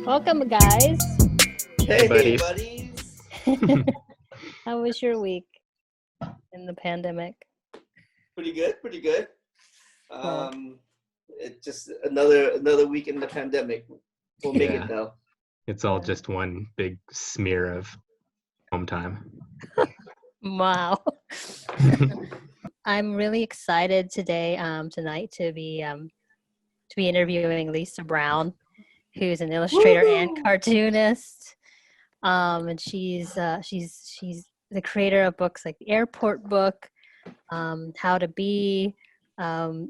Welcome, guys. Hey, buddies. How was your week in the pandemic? Pretty good. Cool. It's just another week in the pandemic. We'll make it though. It's all just one big smear of home time. Wow. I'm really excited tonight to be interviewing Lisa Brown, who's an illustrator and cartoonist. And she's the creator of books like the Airport Book, How to Be.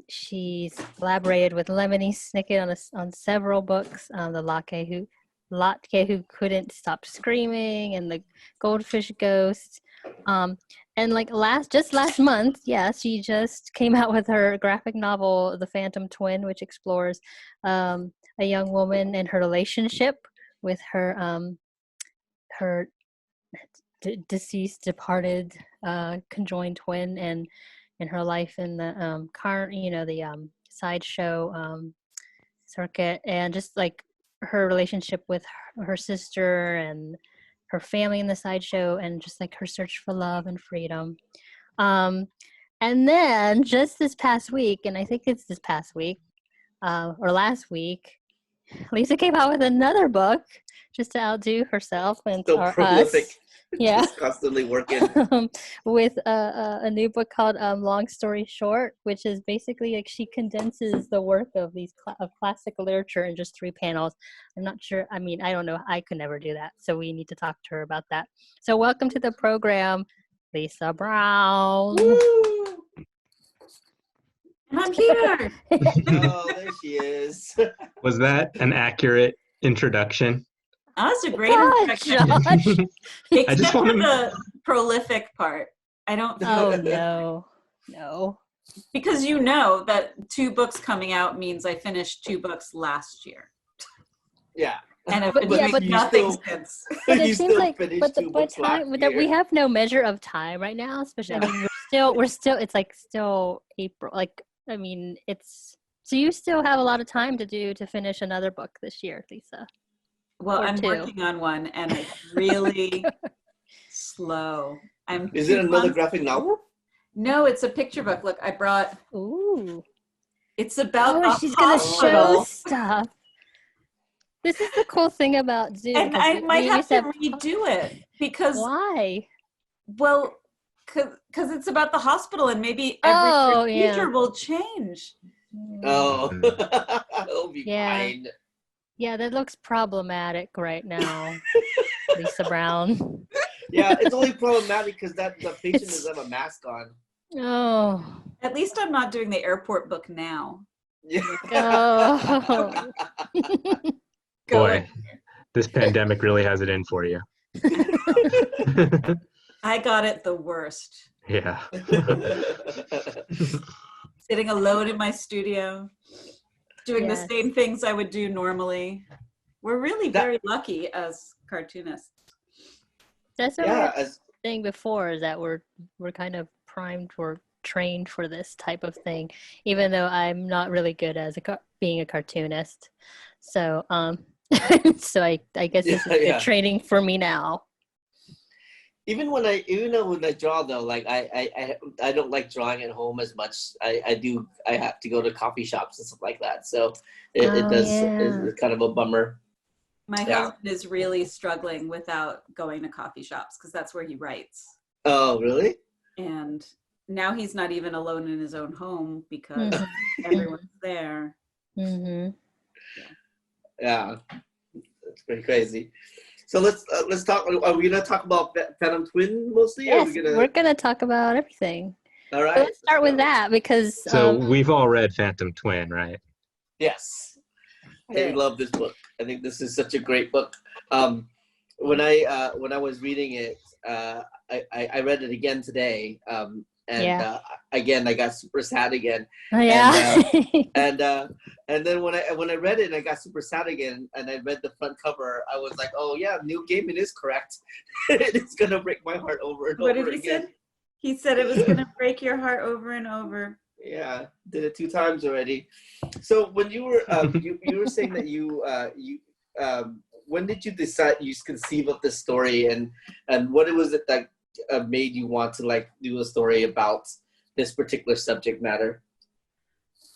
She's collaborated with Lemony Snicket on several books. The Latke who Couldn't Stop Screaming, and the Goldfish Ghost. And like last month, she just came out with her graphic novel, The Phantom Twin, which explores a young woman and her relationship with her deceased, departed, conjoined twin, and in her life in the the sideshow circuit, and just like her relationship with her sister and her family in the sideshow, and just like her search for love and freedom. And then just this past week, and I think it's this past week or last week, Lisa came out with another book just to outdo herself and So prolific. us. Yeah. Just constantly working. With a new book called Long Story Short, which is basically like she condenses the work of these of classic literature in just 3 panels. I'm not sure. I mean, I don't know. I could never do that. So we need to talk to her about that. So welcome to the program, Lisa Brown. Woo! I'm here. Oh, there she is. Was that an accurate introduction? That's a great introduction. Josh. Except for the prolific part. I don't. Oh, no. Because you know that 2 books coming out means I finished 2 books last year. Yeah. And it But nothing since. But it You seems still like, finished but 2 books last that we year. have no measure of time right now, especially. I mean, we're still. It's like still April. Like, I mean, so you still have a lot of time to finish another book this year, Lisa. Well, Or I'm 2. working on one, and it's really slow. Is it another graphic novel? No, it's a picture book. Look, I brought. Ooh. It's about the She's gonna hospital. show stuff. This is the cool thing about Zoom. And I might have to redo it because. Why? Well, because it's about the hospital, and maybe every procedure will change. Oh, it'll be fine. Yeah, that looks problematic right now, Lisa Brown. Yeah, it's only problematic because the patient doesn't have a mask on. Oh. At least I'm not doing the Airport Book now. Yeah. Oh. Boy, this pandemic really has it in for you. I got it the worst. Yeah. Sitting alone in my studio, doing the same things I would do normally. We're really very lucky as cartoonists. That's what we were saying before, is that we're kind of primed or trained for this type of thing, even though I'm not really good as being a cartoonist. So so I guess this is good training for me now. Even when I draw though, like I don't like drawing at home as much. I have to go to coffee shops and stuff like that. So it's kind of a bummer. My husband is really struggling without going to coffee shops because that's where he writes. Oh, really? And now he's not even alone in his own home because everyone's there. Mm-hmm. Yeah, that's pretty crazy. So let's talk. Are we gonna talk about Phantom Twin mostly? Yes, we're gonna talk about everything. All right. So let's start with that because. So we've all read Phantom Twin, right? Yes. I love this book. I think this is such a great book. When I was reading it, I read it again today. Again, I got super sad again. Oh, yeah. And then when I read it and I got super sad again, and I read the front cover, I was like, oh yeah, Neil Gaiman is correct. It's gonna break my heart over and over again. What did he say? He said it was gonna break your heart over and over. Yeah, did it 2 times already. So when you were you were saying that you when did you decide you conceive of this story, and what was it that made you want to like do a story about this particular subject matter?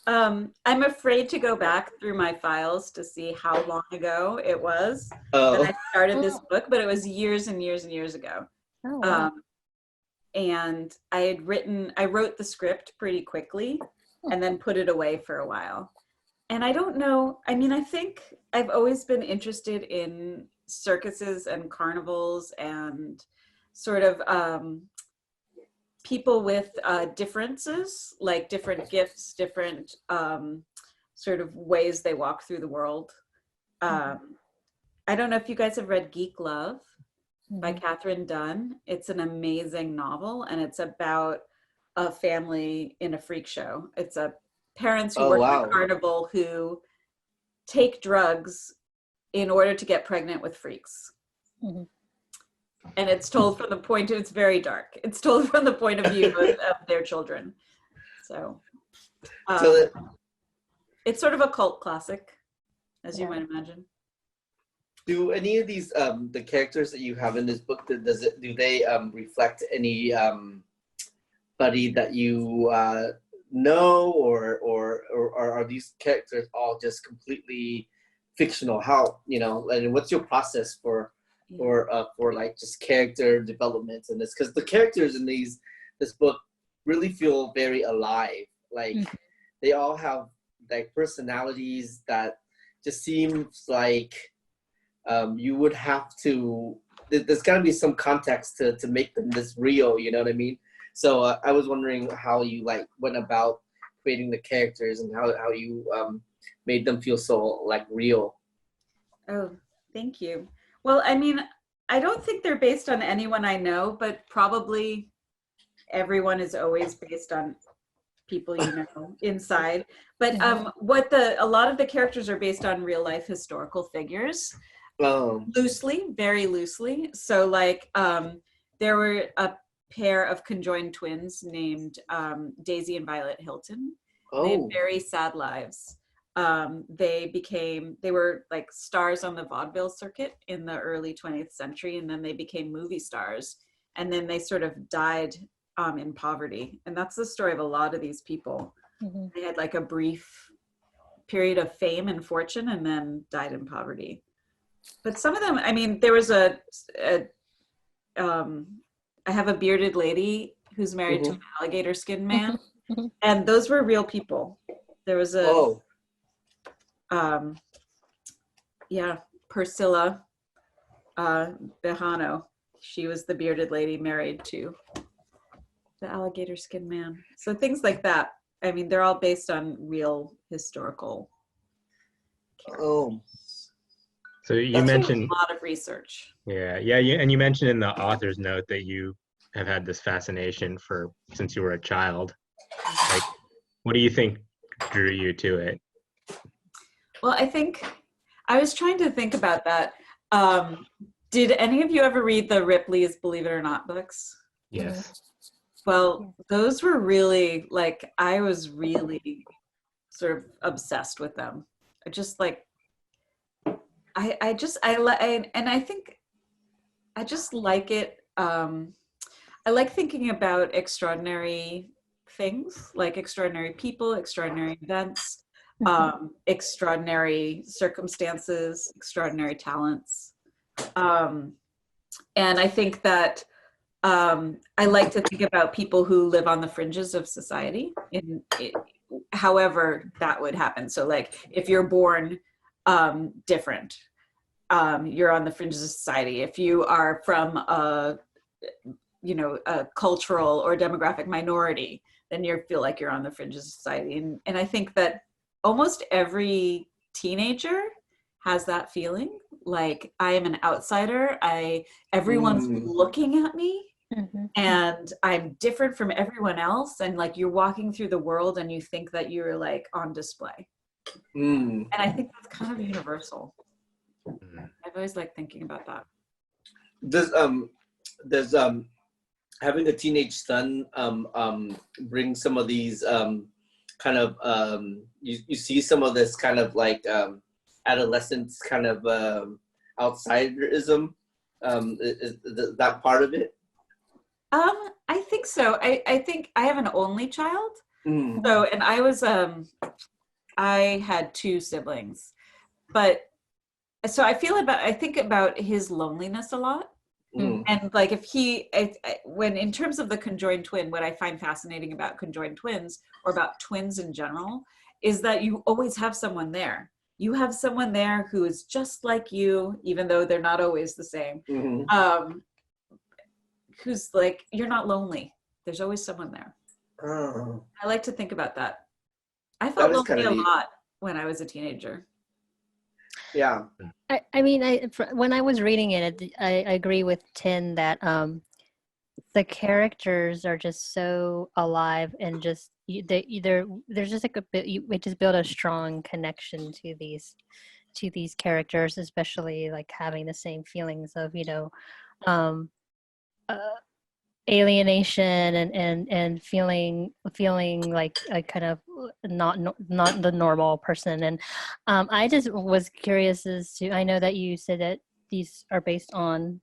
I'm afraid to go back through my files to see how long ago it was Oh. that I started this book, but it was years and years and years ago. Oh, wow. And I wrote the script pretty quickly and then put it away for a while. And I don't know, I mean, I think I've always been interested in circuses and carnivals and sort of people with differences, like different gifts, different sort of ways they walk through the world. I don't know if you guys have read Geek Love by Catherine Dunn. It's an amazing novel, and it's about a family in a freak show. It's a parents who work at Carnival who take drugs in order to get pregnant with freaks. Mm-hmm. And it's told from the point of, it's very dark. It's told from the point of view of their children. So it's sort of a cult classic, as you might imagine. Do any of these the characters that you have in this book, do they reflect any buddy that you know, or are these characters all just completely fictional? How, you know, and what's your process for like just character development in this? Because the characters in this book really feel very alive. Like they all have like personalities that just seems like you would have to, there's got to be some context to make them this real, you know what I mean? So I was wondering how you like went about creating the characters and how you made them feel so like real. Oh, thank you. Well, I mean, I don't think they're based on anyone I know, but probably everyone is always based on people you know inside. But a lot of the characters are based on real life historical figures. Loosely, very loosely. So like there were a pair of conjoined twins named Daisy and Violet Hilton. They had very sad lives. They were like stars on the vaudeville circuit in the early 20th century, and then they became movie stars, and then they sort of died in poverty. And that's the story of a lot of these people. They had like a brief period of fame and fortune and then died in poverty. But some of them, I mean, there was I have a bearded lady who's married to an alligator skin man, and those were real people. There was Priscilla Bejano. She was the bearded lady married to the alligator skin man. So things like that. I mean, they're all based on real historical characters. So you mentioned a lot of research. Yeah, and you mentioned in the author's note that you have had this fascination since you were a child. Like, what do you think drew you to it? Well, I think I was trying to think about that. Did any of you ever read the Ripley's Believe It or Not books? Yes. Well, those were really like, I was really sort of obsessed with them. I just like, I think I just like it. I like thinking about extraordinary things, like extraordinary people, extraordinary events, extraordinary circumstances, extraordinary talents. And I think that I like to think about people who live on the fringes of society, however that would happen. So like if you're born different, you're on the fringes of society. If you are from a cultural or demographic minority, then you feel like you're on the fringes of society. And I think that almost every teenager has that feeling, like I am an outsider. Everyone's looking at me, and I'm different from everyone else. And like you're walking through the world and you think that you're like on display. And I think that's kind of universal. I've always liked thinking about that. Does having a teenage son bring some of these kind of you see some of this kind of like adolescence kind of outsiderism? Is that part of it? I think so. I think I have an only child. Mm. So, and I had 2 siblings, but so I think about his loneliness a lot. Mm. And like if when in terms of the conjoined twin, what I find fascinating about conjoined twins or about twins in general is that you always have someone there. You have someone there who is just like you, even though they're not always the same. Mm-hmm. Who's like, you're not lonely. There's always someone there. Oh. I like to think about that. I felt lonely a lot when I was a teenager. Yeah. I mean, when I was reading it, I agree with Tin that the characters are just so alive and just there's just like we just build a strong connection to these characters, especially like having the same feelings of um, alienation and feeling like a kind of not the normal person. And I just was curious as to, I know that you said that these are based on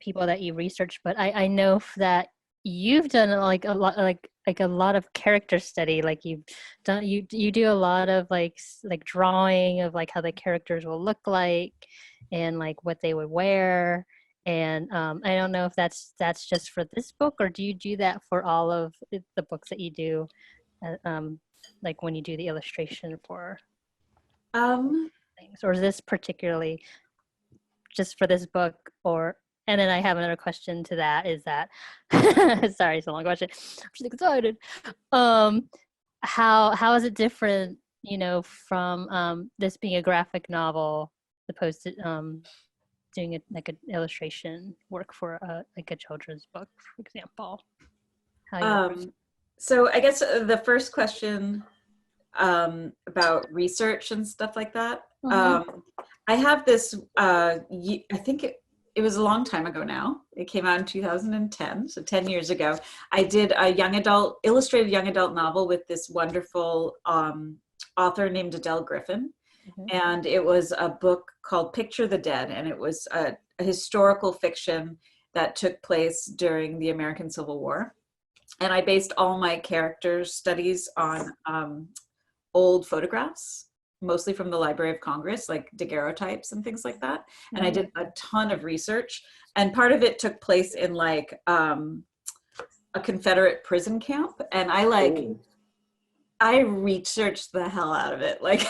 people that you researched, but I know that you've done like a lot, like a lot of character study. Like you do a lot of like drawing of like how the characters will look like and like what they would wear. And I don't know if that's just for this book, or do you do that for all of the books that you do, like when you do the illustration for things, or is this particularly just for this book? Or, and then I have another question to that, is that sorry, it's a long question. I'm just excited. How is it different, from this being a graphic novel opposed to doing like an illustration work for like a children's book, for example? So I guess the first question about research and stuff like that. Mm-hmm. I have this, I think it was a long time ago now. It came out in 2010, so 10 years ago. I did a illustrated young adult novel with this wonderful author named Adele Griffin. Mm-hmm. And it was a book called Picture the Dead, and it was a historical fiction that took place during the American Civil War. And I based all my character studies on old photographs, mostly from the Library of Congress, like daguerreotypes and things like that. Mm-hmm. And I did a ton of research. And part of it took place in like a Confederate prison camp. And I researched the hell out of it. Like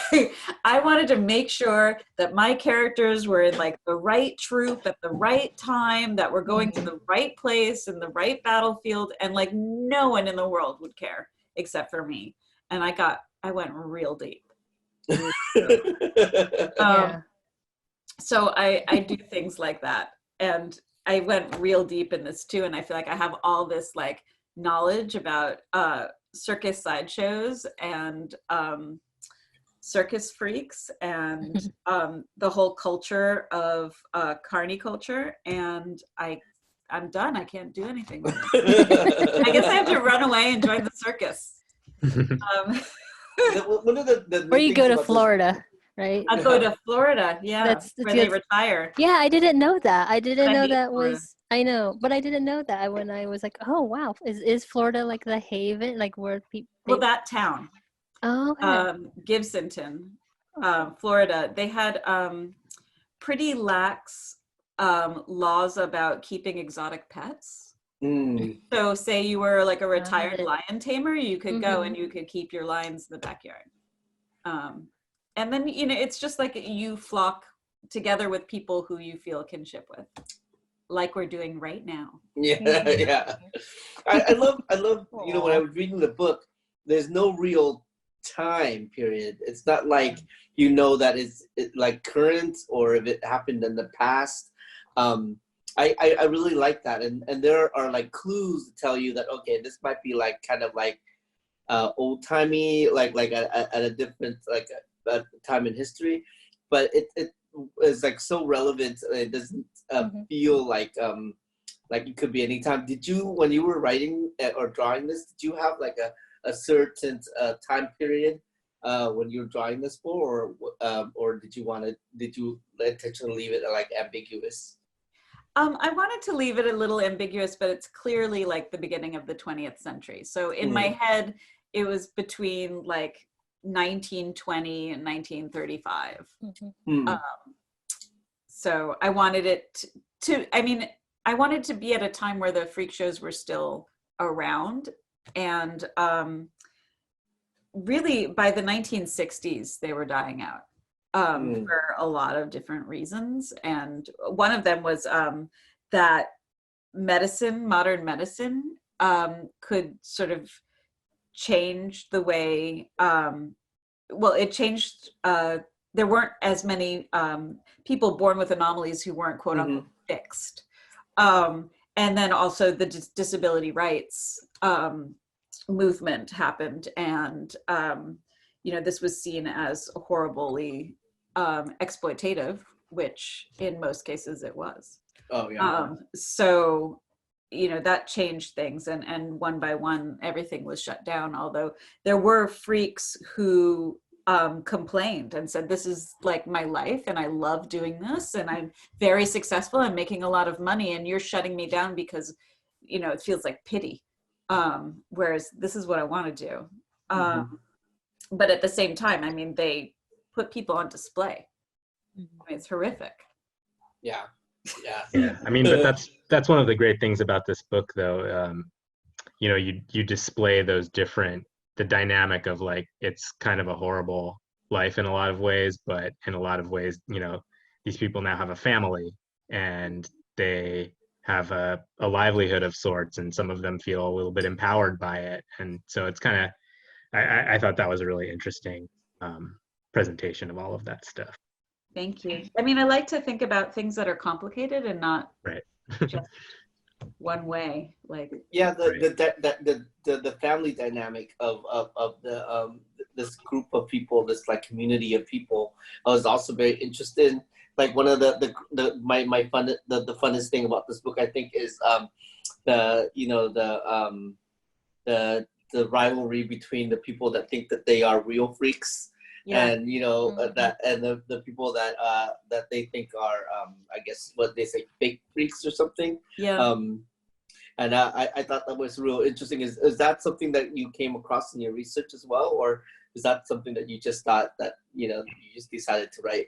I wanted to make sure that my characters were in like the right troop at the right time, that we're going to the right place in the right battlefield, and like no one in the world would care except for me. And I went real deep. So I do things like that. And I went real deep in this too. And I feel like I have all this like knowledge about circus sideshows and circus freaks and the whole culture of carny culture, and I'm done. I can't do anything with it. I guess I have to run away and join the circus. One of the or you go to Florida, right? I'll go to Florida, that's where they retire. Yeah, I didn't know that. I didn't know that was. I know, but I didn't know that when I was like, oh wow, is Florida like the haven, like where people? Well, that town. Oh. Okay. Gibsonton, Florida. They had pretty lax laws about keeping exotic pets. Mm. So say you were like a retired lion tamer, you could go and you could keep your lions in the backyard. And then, it's just like you flock together with people who you feel kinship with, like we're doing right now. Yeah, yeah. I love, when I was reading the book, there's no real time period. It's not like, that it's like current or if it happened in the past. I really like that. And there are like clues to tell you that, okay, this might be like kind of like old timey, like at a different, like a time in history, but it is like so relevant. It doesn't feel like it could be any time. Did you, when you were writing or drawing this, did you have like a certain time period when you were drawing this for, or did you intentionally leave it like ambiguous? I wanted to leave it a little ambiguous, but it's clearly like the beginning of the 20th century. So in my head, it was between like 1920 and 1935. So I wanted it I wanted to be at a time where the freak shows were still around. And really by the 1960s, they were dying out. For a lot of different reasons. And one of them was that modern medicine, could sort of change the way, it changed, there weren't as many people born with anomalies who weren't quote unquote fixed. And then also the disability rights movement happened. And, this was seen as horribly exploitative, which in most cases it was. Oh yeah. So that changed things, and one by one everything was shut down, although there were freaks who complained and said, this is like my life and I love doing this and I'm very successful and making a lot of money, and you're shutting me down because it feels like pity, whereas this is what I want to do. But at the same time, they put people on display. It's horrific. Yeah. But that's one of the great things about this book, though. You display those the dynamic of like, it's kind of a horrible life in a lot of ways, but in a lot of ways, these people now have a family and they have a livelihood of sorts, and some of them feel a little bit empowered by it. And so it's kind of, I thought that was a really interesting presentation of all of that stuff. Thank you. I like to think about things that are complicated and not just one way. Like the family dynamic of the this group of people, this like community of people, I was also very interested in. Like one of the funnest thing about this book, I think, is the rivalry between the people that think that they are real freaks, and that, and the people that they think are I guess what they say, fake freaks or something. And I thought that was real interesting. Is that something that you came across in your research as well, or is that something that you just thought that you just decided to write?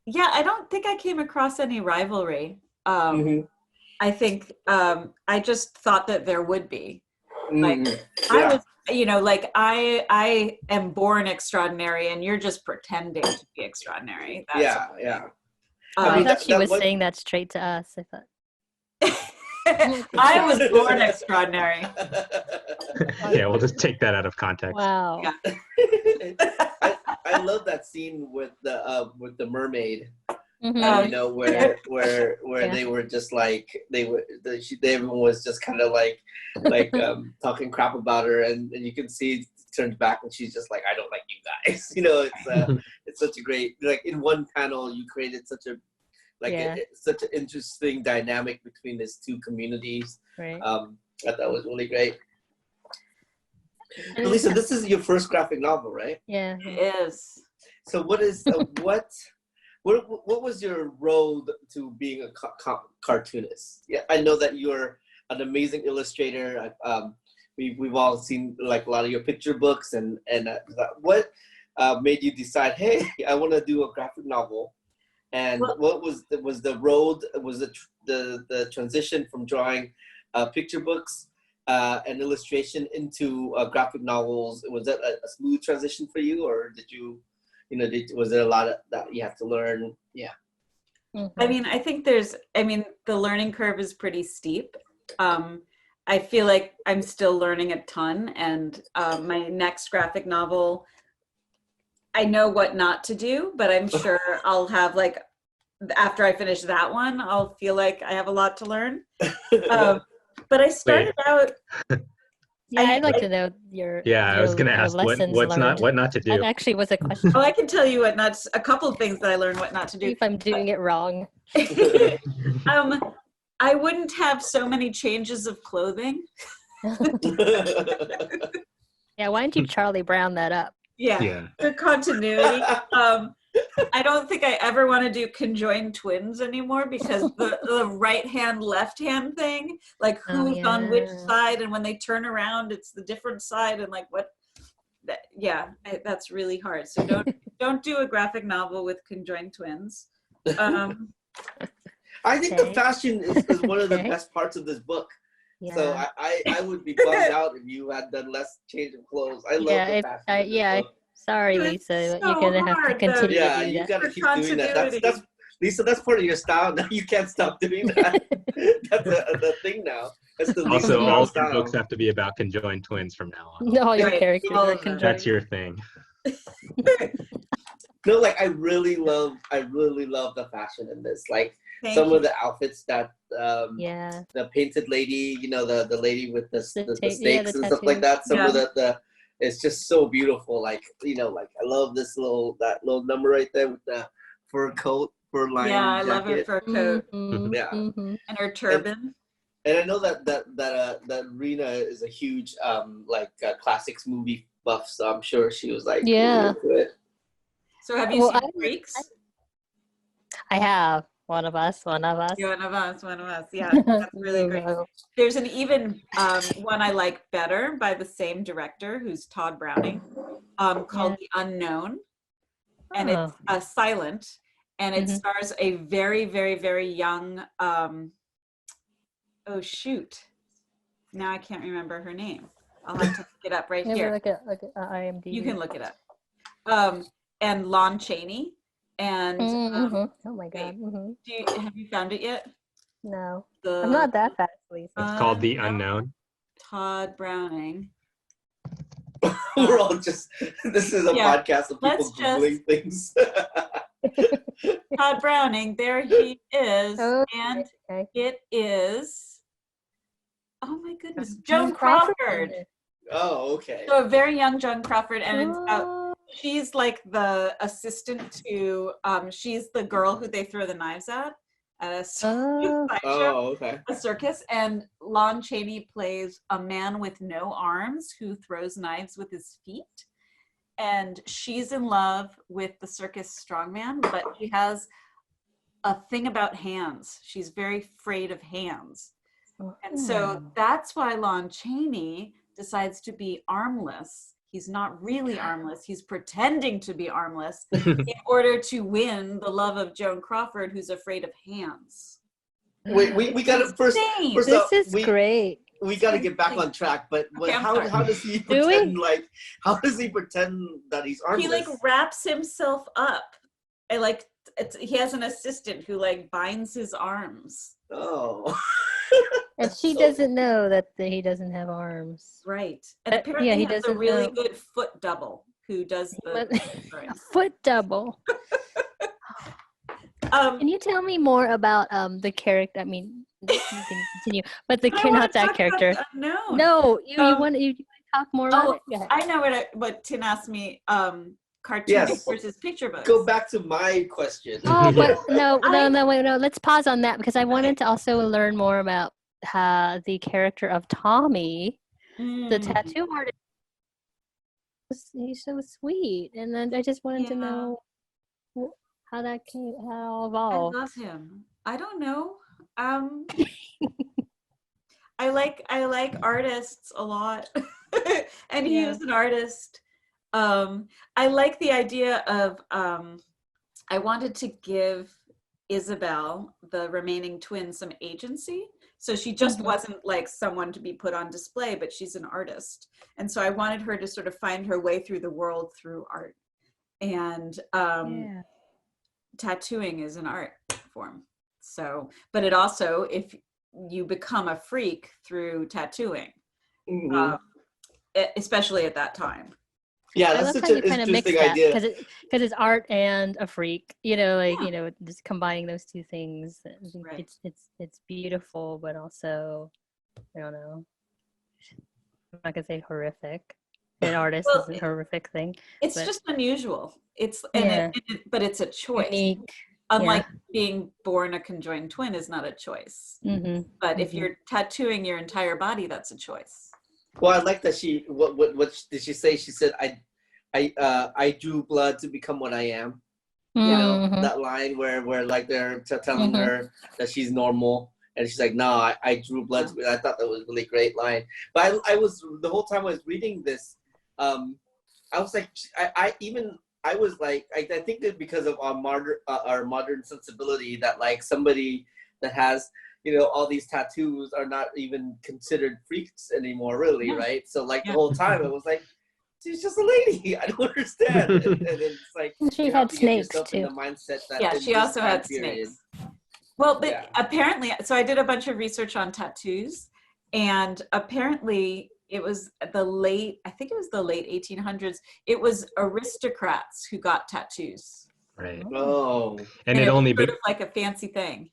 Yeah, I don't think I came across any rivalry. I think I just thought that there would be. I was, I am born extraordinary, and you're just pretending to be extraordinary. That's I thought she was saying that straight to us. I thought. I was born extraordinary. Yeah, we'll just take that out of context. Wow. Yeah. I love that scene with the mermaid. Where they were just like everyone was just kind of like talking crap about her, and you can see turned back and she's just like, I don't like you guys. It's such a great, like, in one panel you created such a such an interesting dynamic between these two communities. I thought that was really great. Lisa, this is your first graphic novel, right? Yeah, it is. So what is what was your road to being a cartoonist? Yeah, I know that you're an amazing illustrator. We've all seen like a lot of your picture books, and what made you decide, hey, I want to do a graphic novel? And what was the road? Was the transition from drawing picture books and illustration into graphic novels? Was that a smooth transition for you, or did you? Was there a lot of that you have to learn? Yeah. I think the learning curve is pretty steep. I feel like I'm still learning a ton, and my next graphic novel, I know what not to do, but I'm sure I'll have after I finish that one, I'll feel like I have a lot to learn. But I started out. Yeah, I'd like to know your. Yeah, I was going to ask what not to do. That actually was a question. Oh, I can tell you a couple of things that I learned what not to do. If I'm doing it wrong. I wouldn't have so many changes of clothing. Yeah, why didn't you Charlie Brown that up? Yeah. The continuity. I don't think I ever want to do conjoined twins anymore, because the right hand, left hand thing, like who's on which side, and when they turn around, it's the different side, and like what. That's really hard. So don't do a graphic novel with conjoined twins. I think the fashion is one of the best parts of this book. Yeah. So I would be bummed out if you had done less change of clothes. I love the fashion. Sorry, Lisa, you're gonna have to continue. Yeah, you gotta keep doing that. That's Lisa. That's part of your style. Now you can't stop doing that. That's the thing now. That's the also, all your books have to be about conjoined twins from now on. No, your characters are conjoined. That's your thing. No, like I really love the fashion in this. Like some of the outfits that the painted lady, the lady with the snakes and stuff like that. Some of the it's just so beautiful. Like like I love that little number right there with the fur coat, fur lined jacket. I love her fur coat. Yeah, and her turban. And I know that Rina is a huge classics movie buff, so I'm sure she was like really into it. So have you seen Freaks? I have. One of us. Yeah, that's really great. There's an even one I like better by the same director, who's Todd Browning, called The Unknown, and it's silent, and it stars a very, very, very young. Oh shoot! Now I can't remember her name. I'll have to look it up right here. Look at IMDb. You can look it up. And Lon Chaney. And oh my god! Have you found it yet? No, I'm not that fast, Lisa. It's called The Unknown. Todd Browning. We're all just. This is a podcast of people googling things. Todd Browning, there he is, and it is. Oh my goodness, Joan Crawford. Oh, okay. So a very young Joan Crawford, and it's. She's like the assistant to, she's the girl who they throw the knives at a circus. And Lon Chaney plays a man with no arms who throws knives with his feet. And she's in love with the circus strongman, but she has a thing about hands. She's very afraid of hands. And so that's why Lon Chaney decides to be armless. He's not really armless. He's pretending to be armless in order to win the love of Joan Crawford, who's afraid of hands. Wait, we got to first. This is great. We got to get back on track. But how does he pretend? Like, how does he pretend that he's armless? He like wraps himself up. And he has an assistant who like binds his arms. Oh. And she doesn't know that he doesn't have arms. Right. And apparently he has a really good foot double who does the foot double. Can you tell me more about the character? I mean, you can continue, but not that character. No, you want to talk more about it? I know what Tin asked me. Cartoonist versus picture books. Go back to my question. Oh, but no, let's pause on that, because I wanted to also learn more about the character of Tommy, the tattoo artist. He's so sweet, and then I just wanted to know how that all evolved. I love him. I don't know. I like artists a lot, and he was an artist. I like the idea of I wanted to give Isabel, the remaining twin, some agency. So she just wasn't like someone to be put on display, but she's an artist. And so I wanted her to sort of find her way through the world through art. And tattooing is an art form. So, but it also, if you become a freak through tattooing, especially at that time. Yeah, that's such an interesting idea. Because it's art and a freak, just combining those two things. Right. It's beautiful, but also, I don't know. I'm not gonna say horrific. An artist is a horrific thing. It's just unusual. But it's a choice. Unique. Unlike being born a conjoined twin is not a choice. But if you're tattooing your entire body, that's a choice. Well, I like that what did she say? She said, I I drew blood to become what I am. Mm-hmm. You know, that line where like they're telling her that she's normal, and she's like, no, I drew blood. I thought that was a really great line. But I was, the whole time I was reading this, I was like, I was like, I think that because of our modern sensibility, that like somebody that has, you know, all these tattoos are not even considered freaks anymore, really, right? So like the whole time I was like, she's just a lady. I don't understand. And it's like, She you had have to get snakes yourself too. in the mindset that Yeah, in she this also time had period, snakes. Well, but apparently, so I did a bunch of research on tattoos, and apparently it was the late 1800s. It was aristocrats who got tattoos. Right. Oh. And it only was sort of like a fancy thing.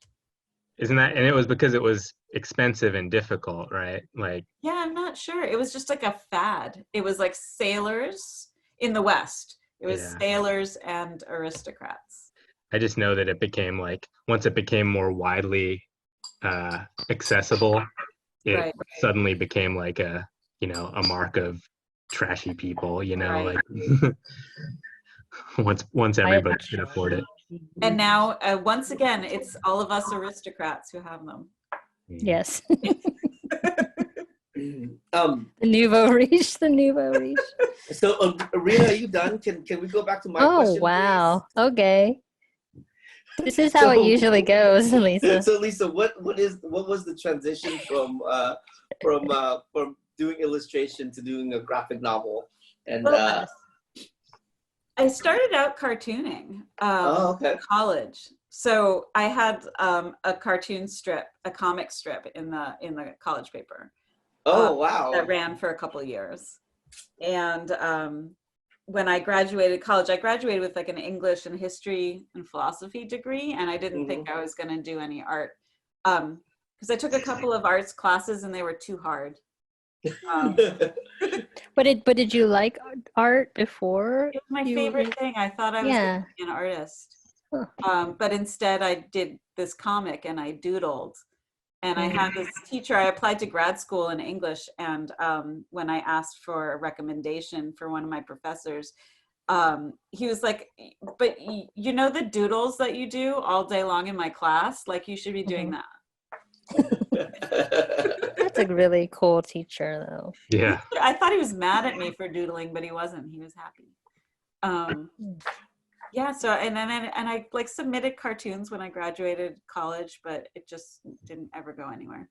Isn't that, and it was because it was expensive and difficult, right? Like, yeah, I'm not sure. It was just like a fad. It was like sailors in the West. It was sailors and aristocrats. I just know that it became like, once it became more widely accessible, it suddenly became like a, you know, a mark of trashy people, you know, like once everybody could afford it. And now, once again, it's all of us aristocrats who have them. Yes. The nouveau riche. So, Rina, are you done? Can we go back to my question? Oh, wow. Please? Okay. This is how it usually goes, Lisa. So, Lisa, what was the transition from doing illustration to doing a graphic novel? And I started out cartooning in college. So I had a cartoon strip, a comic strip in the college paper. Oh, wow. That ran for a couple of years. And when I graduated college, I graduated with like an English and history and philosophy degry, and I didn't think I was going to do any art because I took a couple of arts classes and they were too hard. But did you like art before? It was my favorite thing. I thought I was going to be an artist. But instead I did this comic and I doodled. And I had this teacher, I applied to grad school in English, and when I asked for a recommendation for one of my professors, he was like, but you know the doodles that you do all day long in my class? Like, you should be doing that. That's a really cool teacher, though. Yeah. I thought he was mad at me for doodling, but he wasn't. He was happy. Yeah, so and I like submitted cartoons when I graduated college, but it just didn't ever go anywhere.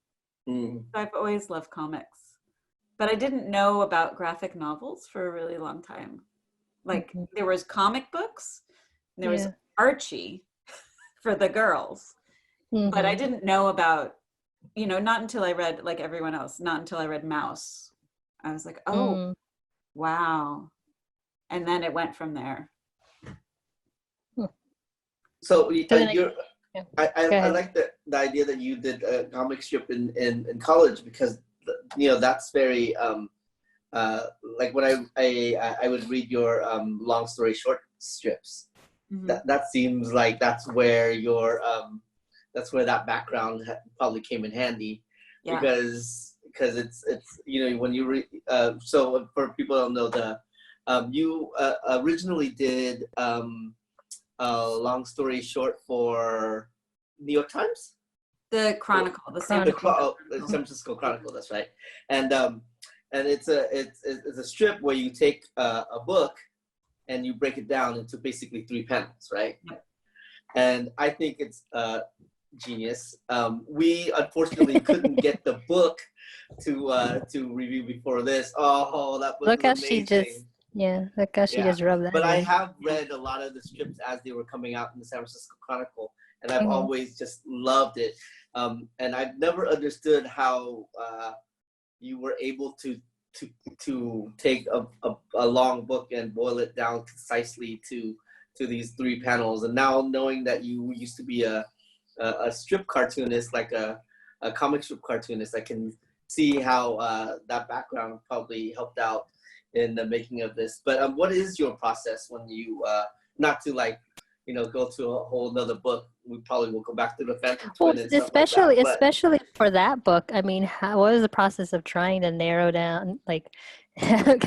So I've always loved comics, but I didn't know about graphic novels for a really long time. Like there was comic books, and there was Archie for the girls, but I didn't know about, you know, not until I read, like everyone else, not until I read Mouse. I was like, oh, wow, and then it went from there. So I like the idea that you did a comic strip in college, because you know that's very like when I would read your long story short strips. That seems like that's where your that background probably came in handy, because it's you know when you read so for people who don't know, you originally did long story short for New York Times, the Chronicle, the San Francisco Chronicle. That's right. And it's a strip where you take a book and you break it down into basically 3 panels, right? And I think it's genius. We unfortunately couldn't get the book to review before this. Oh, that was look how amazing. she just. Yeah, look how she just rubbed that. But I have read a lot of the strips as they were coming out in the San Francisco Chronicle, and I've always just loved it. And I've never understood how you were able to take a long book and boil it down concisely to these 3 panels. And now knowing that you used to be a strip cartoonist, like a comic strip cartoonist, I can see how that background probably helped out in the making of this. But what is your process when you not to like, you know, go to a whole nother book? We probably will go back to the Phantom Twin and especially like that, especially for that book. I mean, what was the process of trying to narrow down, like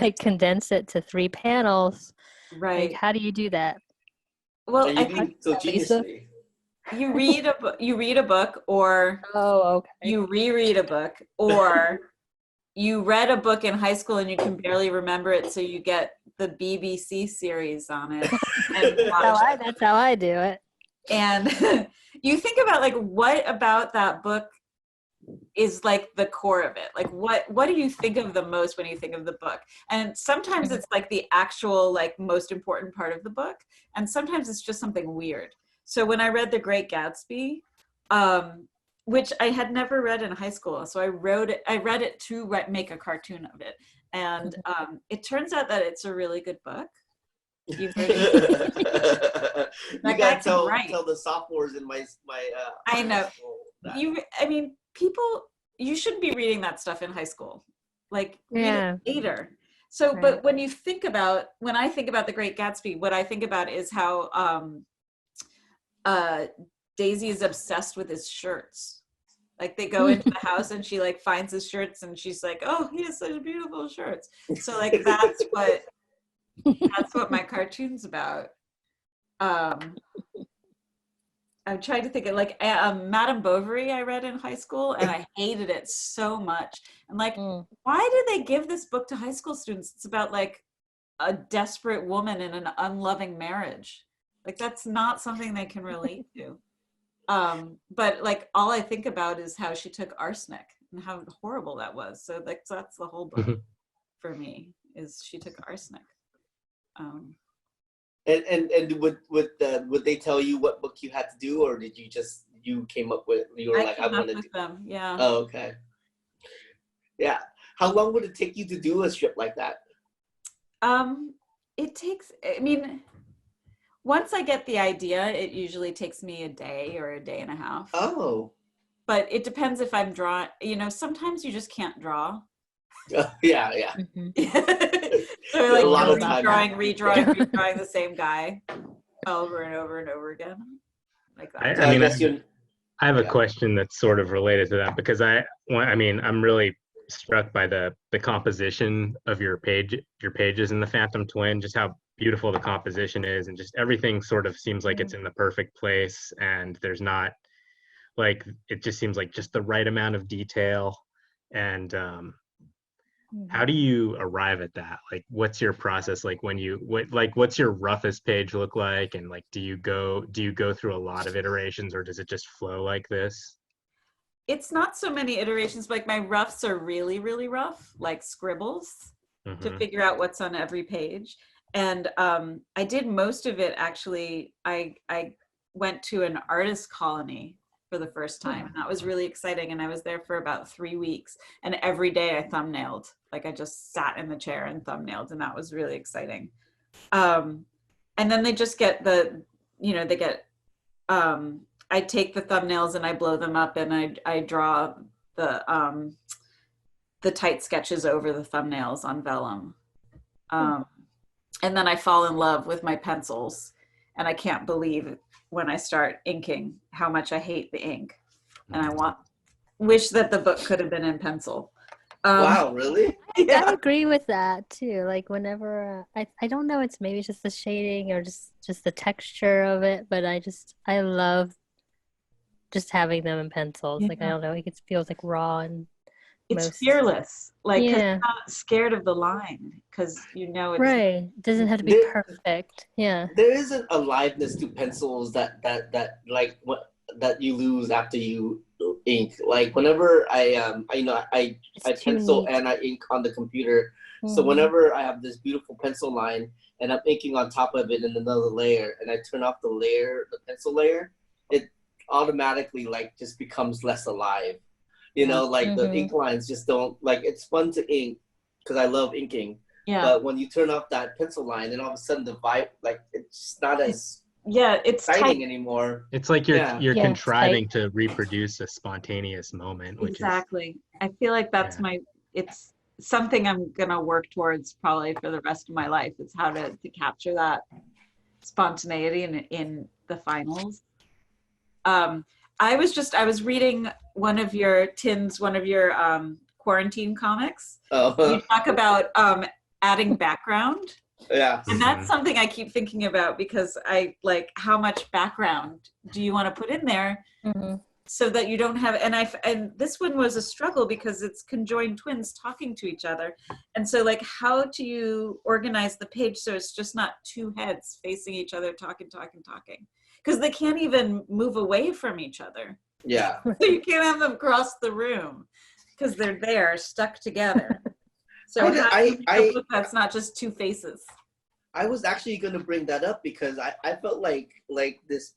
like condense it to 3 panels. Right. Like, how do you do that? Well, And I you do think so Lisa? geniusly. you read a book, or Oh, okay. you reread a book, or you read a book in high school and you can barely remember it, so you get the BBC series on it and watch it. That's how I do it. And you think about like, what about that book is like the core of it? Like, what do you think of the most when you think of the book? And sometimes it's like the actual like most important part of the book, and sometimes it's just something weird. So when I read The Great Gatsby, which I had never read in high school, so I read it to make a cartoon of it, and it turns out that it's a really good book. You gotta tell the sophomores in my I know. that. You shouldn't be reading that stuff in high school. Like, read it later. So, Right. but when I think about The Great Gatsby, what I think about is how Daisy is obsessed with his shirts. Like, they go into the house and she like finds his shirts and she's like, oh, he has such beautiful shirts. So like that's what my cartoon's about. I'm trying to think of like Madame Bovary I read in high school, and I hated it so much. And like, why did they give this book to high school students? It's about like a desperate woman in an unloving marriage. Like, that's not something they can relate to. But like, all I think about is how she took arsenic and how horrible that was. So like, that's the whole book for me, is she took arsenic. And would they tell you what book you had to do, or did you came up with, you were like, I'm gonna do them? Yeah. Oh, okay. Yeah. How long would it take you to do a strip like that? It takes, I mean, once I get the idea, it usually takes me a day or a day and a half. Oh. But it depends if I'm drawing, sometimes you just can't draw. Yeah. So like, a lot of time. redrawing the same guy over and over and over again. Like that. I have a question that's sort of related to that, because I'm really struck by the composition of your pages in the Phantom Twin, just how beautiful the composition is, and just everything sort of seems like it's in the perfect place, and there's not like, it just seems like just the right amount of detail. And how do you arrive at that? Like, what's your process? Like, what's your roughest page look like? And like, do you go through a lot of iterations, or does it just flow like this? It's not so many iterations, but like, my roughs are really, really rough, like scribbles to figure out what's on every page. And I did most of it, actually. I went to an artist colony for the first time, and that was really exciting. And I was there for about 3 weeks, and every day I thumbnailed. Like, I just sat in the chair and thumbnailed, and that was really exciting. And then they just get I take the thumbnails and I blow them up, and I draw the tight sketches over the thumbnails on vellum. And then I fall in love with my pencils, and I can't believe when I start inking how much I hate the ink, and I wish that the book could have been in pencil. Wow, really? Yeah. I agree with that too. Like, whenever I don't know, it's just the shading or just the texture of it, but I love just having them in pencils. Like, I don't know, it feels like raw, and it's fearless. Like, 'cause you're not scared of the line, because it's right. It doesn't have to be perfect. Yeah. There is an aliveness to pencils that like that you lose after you ink. Like, whenever I pencil and I ink on the computer. So whenever I have this beautiful pencil line and I'm inking on top of it in another layer, and I turn off the pencil layer, it automatically like just becomes less alive. The ink lines just don't, like, it's fun to ink because I love inking. Yeah. But when you turn off that pencil line, then all of a sudden the vibe, like, it's not as it's exciting tight anymore. It's like you're contriving to reproduce a spontaneous moment. Exactly. I feel like that's it's something I'm gonna work towards probably for the rest of my life. It's how to capture that spontaneity in the finals. I was reading one of your quarantine comics. Oh. You talk about adding background. Yeah. And that's something I keep thinking about, because I like, how much background do you want to put in there so that you don't have, and this one was a struggle because it's conjoined twins talking to each other. And so like, how do you organize the page so it's just not two heads facing each other, talking. Because they can't even move away from each other. Yeah. So you can't have them cross the room because they're there stuck together. So that's not just two faces. I was actually going to bring that up because I felt like this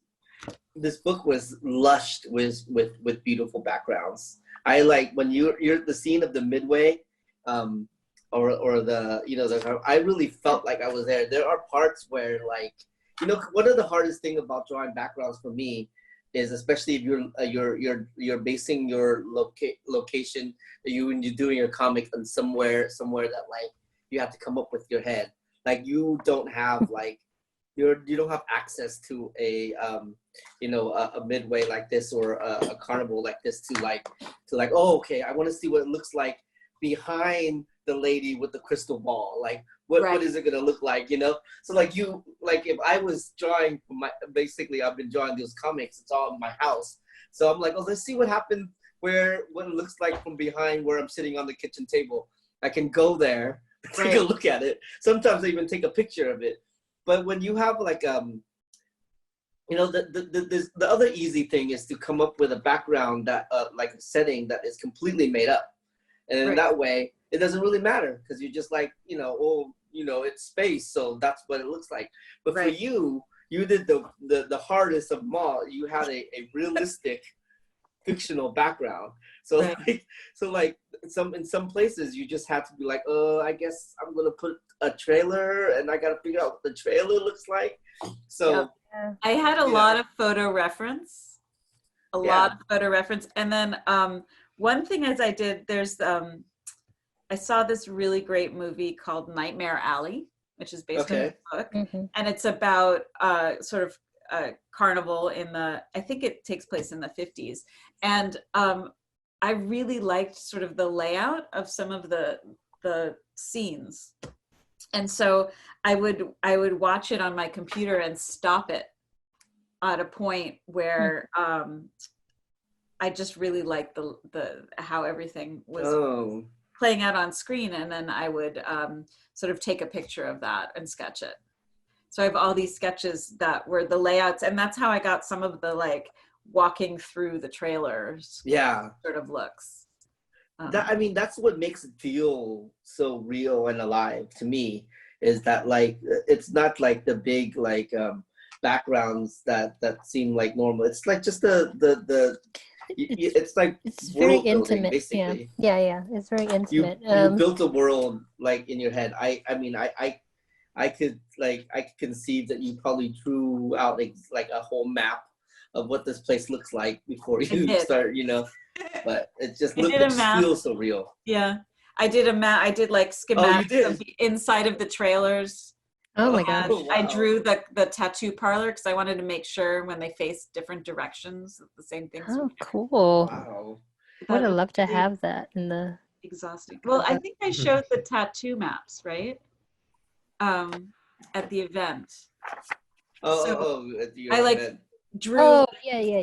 book was lush with beautiful backgrounds. I like when you're the scene of the midway, or the I really felt like I was there. There are parts where like, one of the hardest thing about drawing backgrounds for me is, especially if you're basing your location when you're doing your comic on somewhere that like you have to come up with your head. Like you don't have like you don't have access to a midway like this, or a carnival like this to like oh, okay, I want to see what it looks like behind the lady with the crystal ball. Like what is it gonna look like, So like if I was drawing basically I've been drawing those comics, it's all in my house. So I'm like, oh, let's see what happened what it looks like from behind where I'm sitting on the kitchen table. I can go there, take a look at it. Sometimes I even take a picture of it. But when you have like the other easy thing is to come up with a background that like a setting that is completely made up. And in that way, it doesn't really matter because you're just like, it's space, so that's what it looks like. But for you did the hardest of them all. You had a realistic fictional background. So in some places you just have to be like, I guess I'm gonna put a trailer and I gotta figure out what the trailer looks like. So I had a lot of photo reference. And then one thing as I did, there's I saw this really great movie called Nightmare Alley, which is based on a book. And it's about sort of a carnival I think it takes place in the 50s. And I really liked sort of the layout of some of the scenes. And so I would watch it on my computer and stop it at a point where I just really liked the how everything was playing out on screen, and then I would sort of take a picture of that and sketch it. So I have all these sketches that were the layouts, and that's how I got some of the like walking through the trailers sort of looks. That's what makes it feel so real and alive to me, is that like it's not like the big like backgrounds that seem like normal. It's like just it's like it's very intimate building, basically. Yeah it's very intimate. You built a world like in your head. I could conceive that you probably drew out like a whole map of what this place looks like before you start, but it just feels so real. Yeah, I did I did like schematics of the inside of the trailers. Oh my gosh. Oh, wow. I drew the tattoo parlor because I wanted to make sure when they face different directions, the same things. Oh, cool. Wow. I would have loved to have that in the... Exhausting. Well, I think I showed the tattoo maps, right? At the event. At the event. Drew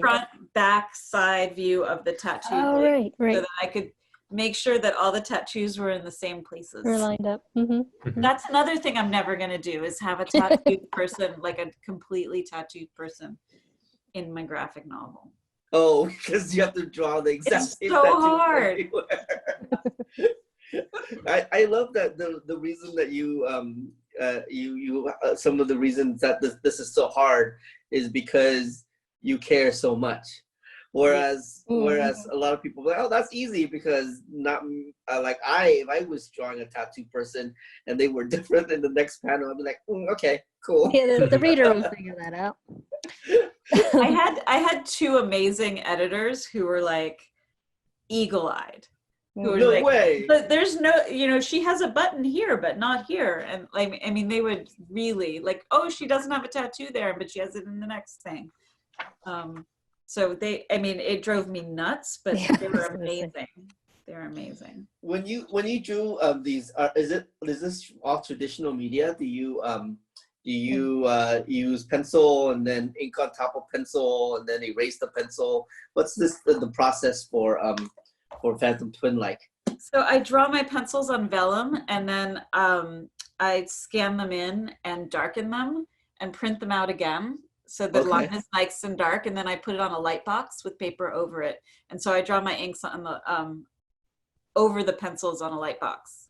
front, back, side view of the tattoo. Oh, right. So that I could make sure that all the tattoos were in the same places. We're lined up. That's another thing I'm never going to do, is have a tattooed person, like a completely tattooed person in my graphic novel. Oh, because you have to draw the exact same so hard. I love that the reason that you some of the reasons that this is so hard is because you care so much. Whereas a lot of people are like, oh, that's easy because not like if I was drawing a tattoo person and they were different in the next panel, I'd be like, okay, cool. Yeah, the reader will figure that out. I had two amazing editors who were like eagle-eyed. No way. But there's no, she has a button here, but not here. And like, I mean, they would really like, oh, she doesn't have a tattoo there, but she has it in the next thing. So it drove me nuts, but they were amazing. They're amazing. When you drew these, is this all traditional media? Do you use pencil and then ink on top of pencil and then erase the pencil? What's the process for Phantom Twin like? So I draw my pencils on vellum, and then I scan them in and darken them and print them out again. So the line is nice and dark, and then I put it on a light box with paper over it. And so I draw my inks on the over the pencils on a light box.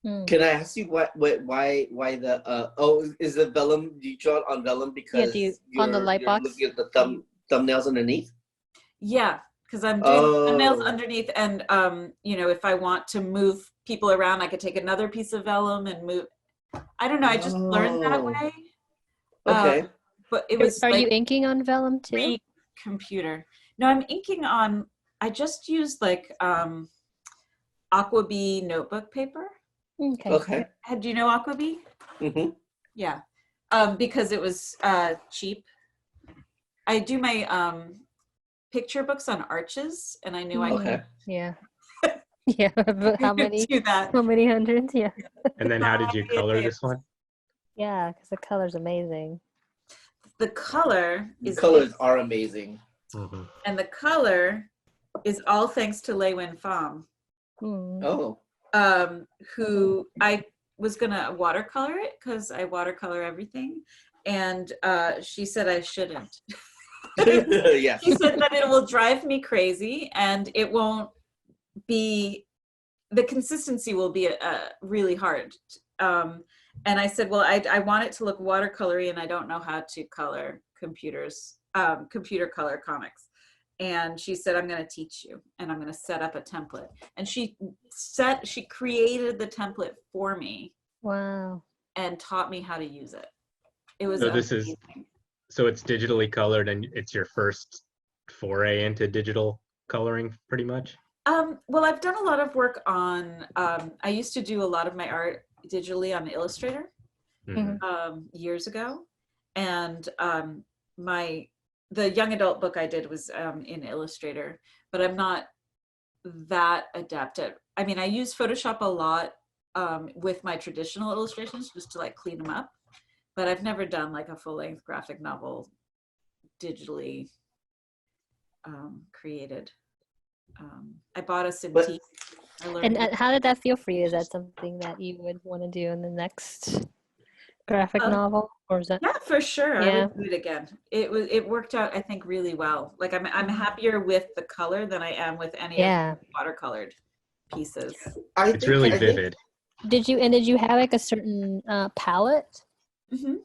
Can I ask you why the is the vellum? Do you draw it on vellum because on the light box? Looking at the thumbnails underneath? Yeah, because I'm doing thumbnails underneath, and you know, if I want to move people around, I could take another piece of vellum and move. I don't know. I just learned that way. Okay. But it was. Are you inking on vellum too? Pre-computer. No, I'm inking on. I just used like Aquabee notebook paper. Okay. Do you know Aquabee? Mm-hmm. Yeah. Because it was cheap. I do my picture books on arches, and I knew I could. Yeah. Yeah. But how many? Do that. How many hundreds? Yeah. And then how did you color this one? Yeah, because the color's amazing. The color is. Colors are amazing. Mm-hmm. And the color is all thanks to Thien Pham. Oh. Who I was gonna watercolor it because I watercolor everything, and she said I shouldn't. Yes. She said that it will drive me crazy, and it won't be. The consistency will be really hard. And I said, well, I want it to look watercolory, and I don't know how to color computer color comics. And she said, I'm going to teach you, and I'm going to set up a template. And she created the template for me. Wow. And taught me how to use it. It was amazing. So it's digitally colored, and it's your first foray into digital coloring, pretty much? Well, I've done a lot of work on, I used to do a lot of my art digitally on Illustrator years ago. And the young adult book I did was in Illustrator, but I'm not that adept at, I mean, I use Photoshop a lot with my traditional illustrations just to like clean them up, but I've never done like a full-length graphic novel digitally created. I bought a Cintiq. And how did that feel for you? Is that something that you would want to do in the next graphic novel, or is that? Yeah, for sure. Yeah. I would do it again. It worked out, I think, really well. Like I'm happier with the color than I am with any of the watercolored pieces. It's really vivid. Did you have like a certain palette? Mm-hmm.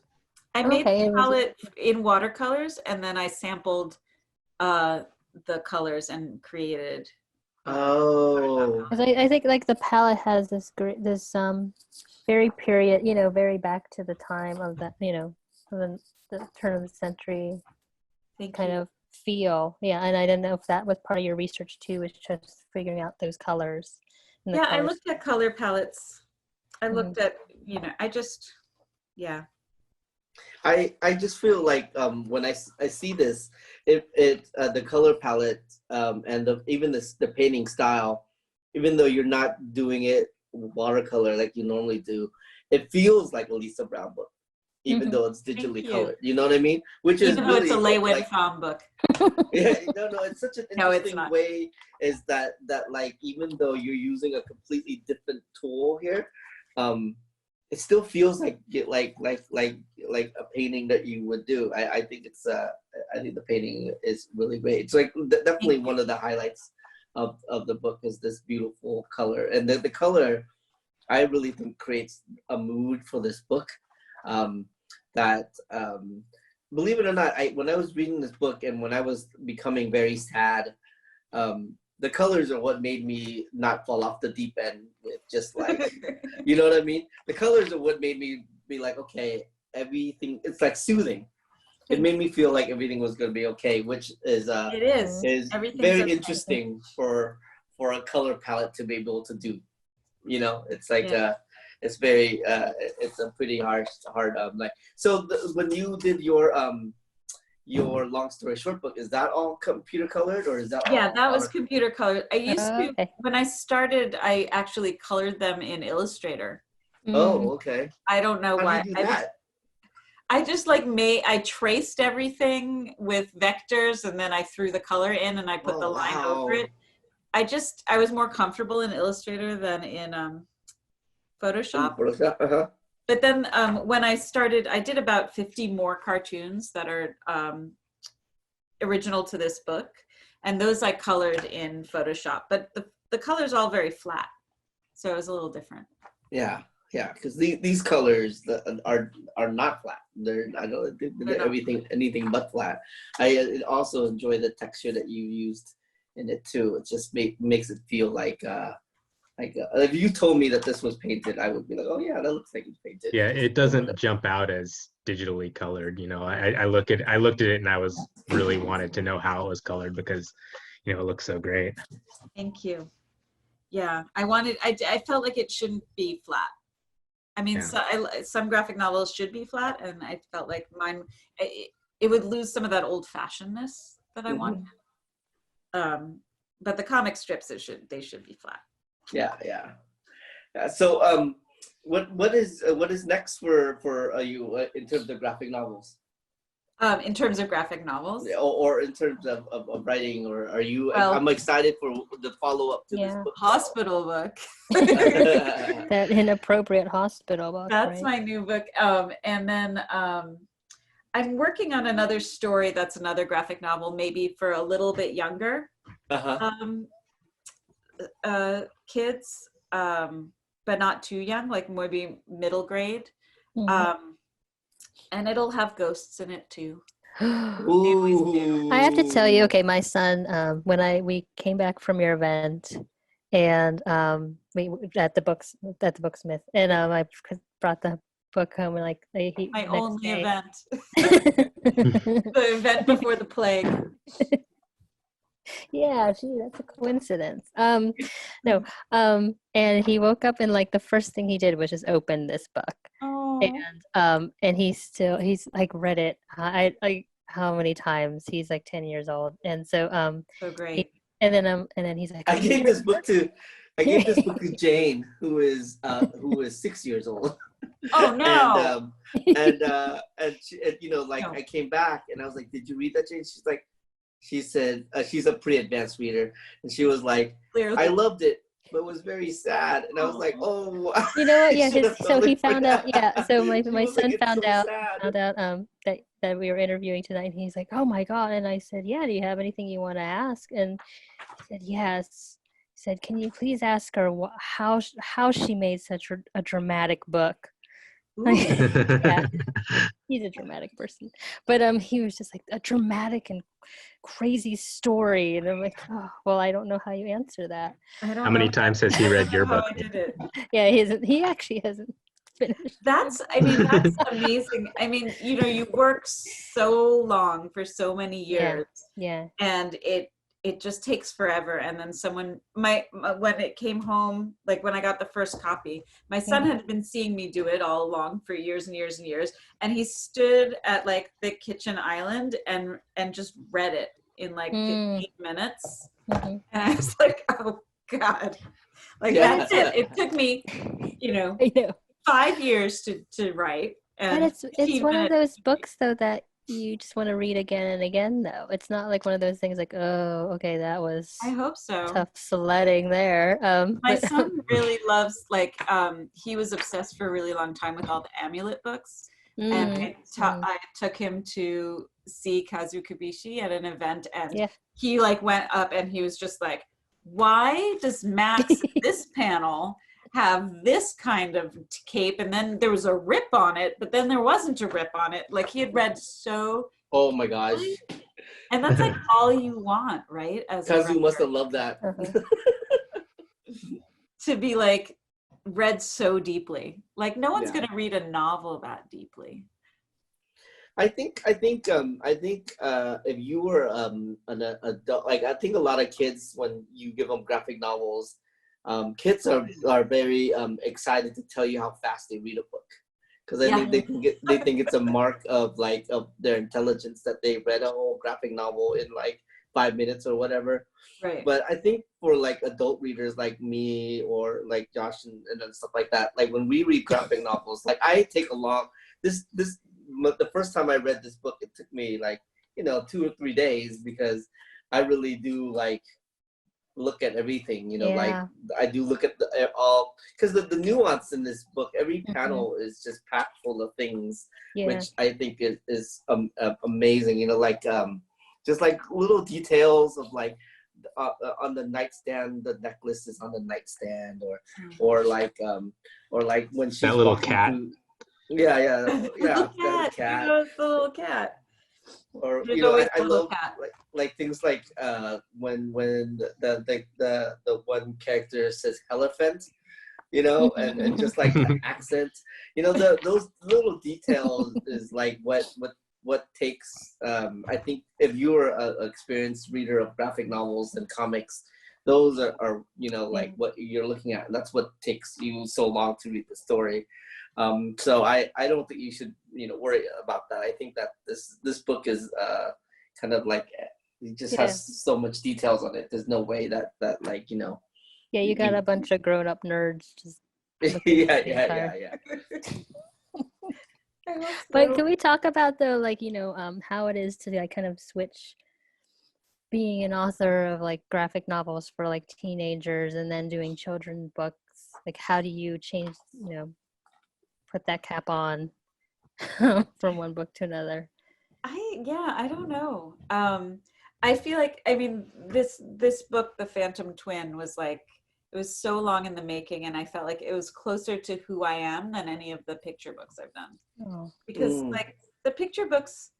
I made the palette in watercolors, and then I sampled the colors and created. Because I think like the palette has this very period, very back to the time of that, the turn of the century kind of feel. Yeah, and I didn't know if that was part of your research too, was just figuring out those colors. Yeah, I looked at color palettes. I looked at, I just feel like when I see this, the color palette and even the painting style, even though you're not doing it watercolor like you normally do, it feels like a Lisa Brown book, even though it's digitally colored. You know what I mean? Which even is though really, it's a Thien Pham book. Yeah, no, it's such an interesting way. Is that like even though you're using a completely different tool here, it still feels like a painting that you would do. I think it's I think the painting is really great. It's like definitely one of the highlights of the book is this beautiful color, and the color I really think creates a mood for this book. That believe it or not, when I was reading this book and when I was becoming very sad, the colors are what made me not fall off the deep end with just like, you know what I mean? The colors are what made me be like, okay, everything, it's like soothing. It made me feel like everything was going to be okay, which is very interesting for a color palette to be able to do. It's like it's very it's a pretty hard like. So when you did your your long story short book, is that all computer colored, or is that all? Yeah, that was computer colored. I used to, Okay. when I started, I actually colored them in Illustrator. Oh, okay. I don't know How why. do you do that? I just I traced everything with vectors, and then I threw the color in and I put the line over it. I was more comfortable in Illustrator than in Photoshop. Uh-huh. But then when I started, I did about 50 more cartoons that are original to this book. And those I colored in Photoshop. But the color's all very flat. So it was a little different. Yeah, yeah, because these colors are not flat. They're anything but flat. I also enjoy the texture that you used in it too. It just makes it feel like if you told me that this was painted, I would be like, oh yeah, that looks like it's painted. Yeah, it doesn't jump out as digitally colored. You know, I looked at it and I was really wanted to know how it was colored because, you know, it looks so great. Thank you. Yeah, I felt like it shouldn't be flat. I mean, some graphic novels should be flat, and I felt like mine, it would lose some of that old-fashionedness that I want. But the comic strips, they should be flat. Yeah. So, what is next for you in terms of graphic novels? In terms of graphic novels, or in terms of writing, or are you? Well, I'm excited for the follow-up to this book. Hospital book. That inappropriate hospital book. That's my new book. And then I'm working on another story that's another graphic novel, maybe for a little bit younger kids, but not too young, like maybe middle grade. And it'll have ghosts in it too. I have to tell you, okay, my son, when we came back from your event, and we at the Booksmith, and I brought the book home, and my only event, the event before the plague. Yeah, gee, that's a coincidence. No, and he woke up and the first thing he did was just open this book. And he's like read it. How many times? He's like 10 years old, and so great. And then he's like, I gave this book to Jane, who is 6 years old. Oh no! and she, I came back and I was like, "Did you read that, Jane?" She said she's a pretty advanced reader, and she was like, "Clearly. I loved it, but it was very sad." And I was like, "Oh, you know what? Yeah, so he found out. Yeah, so my son found out that we were interviewing tonight, and he's like, "Oh my God!" And I said, "Yeah, do you have anything you want to ask?" And he said, "Yes." He said, "Can you please ask her how she made such a dramatic book?" Yeah, he's a dramatic person, but he was just like, a dramatic and crazy story, and I'm like, oh, well, I don't know how you answer that. How many times has he read your book? I did it. Yeah, he actually hasn't finished. That's amazing. I mean, you work so long for so many years, yeah. And it just takes forever. And then when it came home, like when I got the first copy, my son had been seeing me do it all along for years and years and years. And he stood at the kitchen island and just read it in 15 minutes. And I was like, oh God, that's it. It took me, 5 years to write. And it's one of those books though that you just want to read again and again, though. It's not like one of those things like, oh, okay, that was, I hope so, tough sledding there. My son really loves, he was obsessed for a really long time with all the Amulet books. And I took him to see Kazu Kibishi at an event, and he went up and he was just like, why does Max this panel have this kind of cape, and then there was a rip on it, but then there wasn't a rip on it. He had read so. Oh my gosh! And that's all you want, right? As Kazu must have loved that. To be read so deeply. No one's gonna read a novel that deeply. I think if you were an adult, I think a lot of kids, when you give them graphic novels, kids are very excited to tell you how fast they read a book. because I think they think it's a mark of like of their intelligence that they read a whole graphic novel in like 5 minutes or whatever. Right. But I think for like adult readers like me or like Josh and stuff like that, like when we read graphic novels, like I take a long the first time I read this book, it took me like 2 or 3 days, because I really do like look at everything, like I do look at the all, because the nuance in this book, every panel is just packed full of things, which I think is amazing, like just like little details of like on the nightstand, the necklace is on the nightstand, or like when she's that little walking cat through, that cat. The little cat. Or I love like things like when the one character says elephant, and just like the accent, those little details is like what takes I think if you're an experienced reader of graphic novels and comics, those are like what you're looking at, and that's what takes you so long to read the story. So I don't think you should worry about that. I think that this book is kind of like, it just has so much details on it. There's no way that like you got a bunch of grown-up nerds just yeah. But can we talk about though, like how it is to like kind of switch being an author of like graphic novels for like teenagers and then doing children's books? Like how do you change, put that cap on from one book to another? I don't know. I feel like, I mean, this book, The Phantom Twin, was like, it was so long in the making, and I felt like it was closer to who I am than any of the picture books I've done. Because like the picture books,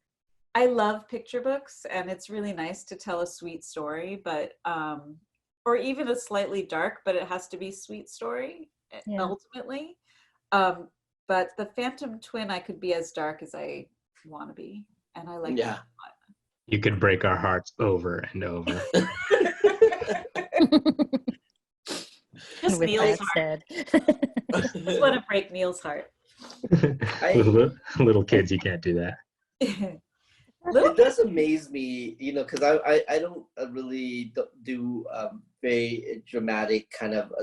I love picture books, and it's really nice to tell a sweet story, but or even a slightly dark, but it has to be sweet story ultimately. But The Phantom Twin, I could be as dark as I want to be, and I like that. You could break our hearts over and over. Just With Neil's that heart. said. Just want to break Neil's heart. Little kids, you can't do that. It does amaze me, because I don't really do very dramatic kind of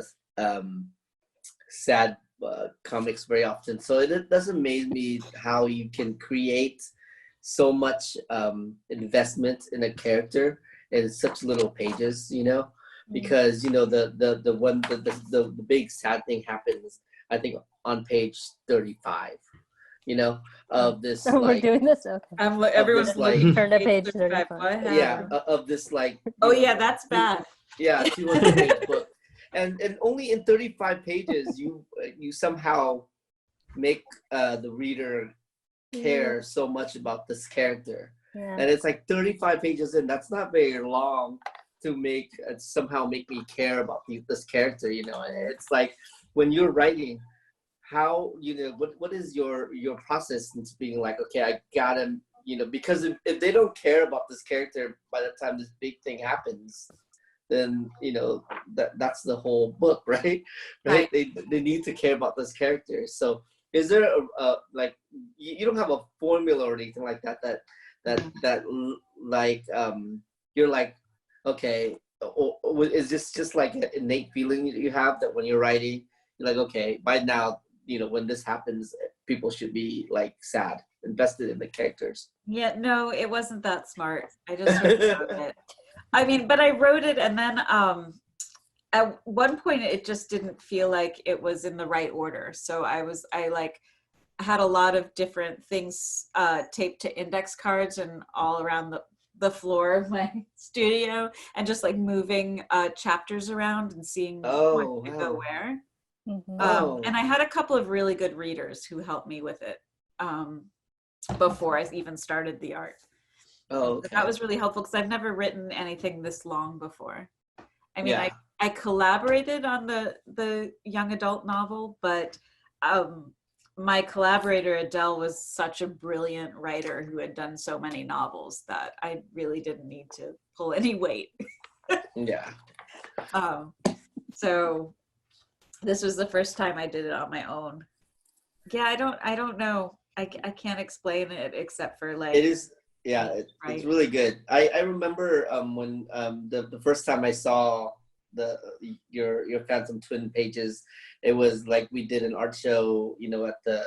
sad comics very often. So it does amaze me how you can create so much investment in a character in such little pages, because the big sad thing happens, I think, on page 35, of this. So we're doing this. Okay. Everyone's like turn to page 35. Yeah, of this like. That's bad. 200-page book, and only in 35 pages you somehow make the reader care so much about this character, and it's like 35 pages in. That's not very long to somehow make me care about this character. It's like when you're writing, how what is your process into being like, okay, I gotta because if they don't care about this character by the time this big thing happens, then that's the whole book, right? They need to care about this character. So is there a like you don't have a formula or anything like that like you're like, okay, or is this just like an innate feeling that you have that when you're writing, you're like, okay, by now when this happens, people should be like sad, invested in the characters? No, it wasn't that smart. I just wrote it. I mean, but I wrote it, and then at one point it just didn't feel like it was in the right order. So I had a lot of different things taped to index cards and all around the floor of my studio, and just like moving chapters around and seeing what to go where. And I had a couple of really good readers who helped me with it before I even started the art. That was really helpful, because I've never written anything this long before. I mean, I collaborated on the young adult novel, but my collaborator Adele was such a brilliant writer who had done so many novels that I really didn't need to pull any weight. So this was the first time I did it on my own. Yeah, I don't know. I can't explain it except for like. It is, yeah, right. it's really good. I remember when the first time I saw your Phantom Twin pages, it was like we did an art show, you know, at the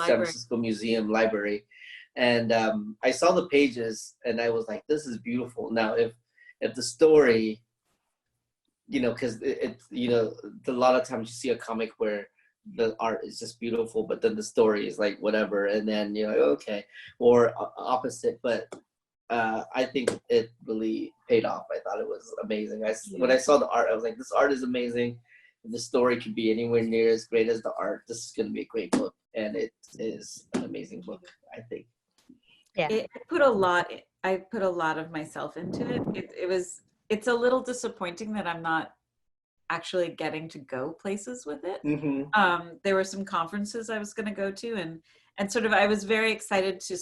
San Francisco Museum library, and I saw the pages and I was like, this is beautiful. Now if the story, you know, because it's you know, a lot of times you see a comic where the art is just beautiful, but then the story is like whatever, and then you're like, okay, or opposite. But I think it really paid off. I thought it was amazing. When I saw the art, I was like, this art is amazing. If the story could be anywhere near as great as the art, this is going to be a great book, and it is an amazing book, I think. Yeah, I put a lot of myself into it. It's a little disappointing that I'm not actually getting to go places with it. There were some conferences I was going to go to, and sort of I was very excited to